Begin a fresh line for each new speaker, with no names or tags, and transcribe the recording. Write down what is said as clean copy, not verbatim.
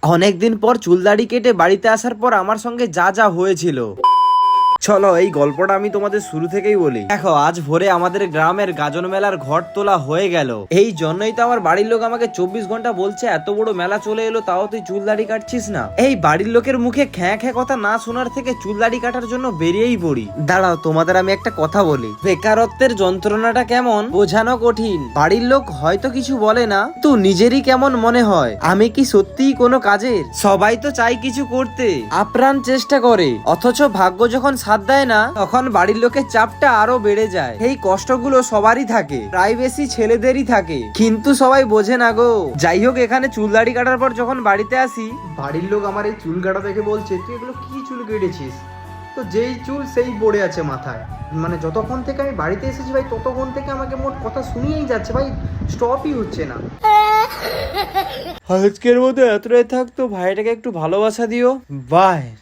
অনেকদিন পর চুল দাড়ি কেটে বাড়িতে আসার পর আমার সঙ্গে যা যা হয়েছিল, চলো এই গল্পটা আমি তোমাদের শুরু থেকেই বলি। দেখো, আজ ভোরে আমাদের গ্রামের গাজন মেলার ঘট তোলা হয়ে গেল। এই জন্যই তো আমার বাড়ির লোক আমাকে 24 ঘন্টা বলছে, এত বড় মেলা চলে এলো তাও তুই চুল দাড়ি কাটছিস না। এই বাড়ির লোকের মুখে খ্যাঁ খ্যাঁ কথা না শোনার থেকে চুল দাড়ি কাটার জন্য বেরিয়েই পড়ি। দাঁড়াও, তোমাদের আমি একটা কথা বলি। বেকারত্বের যন্ত্রণাটা কেমন বোঝানো কঠিন। বাড়ির লোক হয়তো কিছু বলে না, তো নিজেরই কেমন মনে হয় আমি কি সত্যিই কোনো কাজের। সবাই তো চাই কিছু করতে, আপ্রাণ চেষ্টা করে, অথচ ভাগ্য যখন সাথ দেয় না তখন বাড়ির লোকের চাপটা আরো বেড়ে যায়। এই কষ্টগুলো সবারই থাকে, প্রায় বেশি ছেলেদেরই থাকে, কিন্তু সবাই বোঝে না গো। যাই হোক, এখানে চুল দাড়ি কাটার পর যখন বাড়িতে আসি, বাড়ির লোক আমার এই চুল কাটা দেখে বলছে, তুই এগুলো কি চুল কেটেছিস? তো যেই চুল সেই পড়ে আছে মাথায়। মানে যতক্ষণ থেকে আমি বাড়িতে এসেছি ভাই, ততক্ষণ থেকে আমাকে মোট কথা শুনিয়েই যাচ্ছে ভাই, স্টপই হচ্ছে না। আজকের মতো এতটাই থাকতো, ভাইটাকে একটু ভালোবাসা দিও। বাই।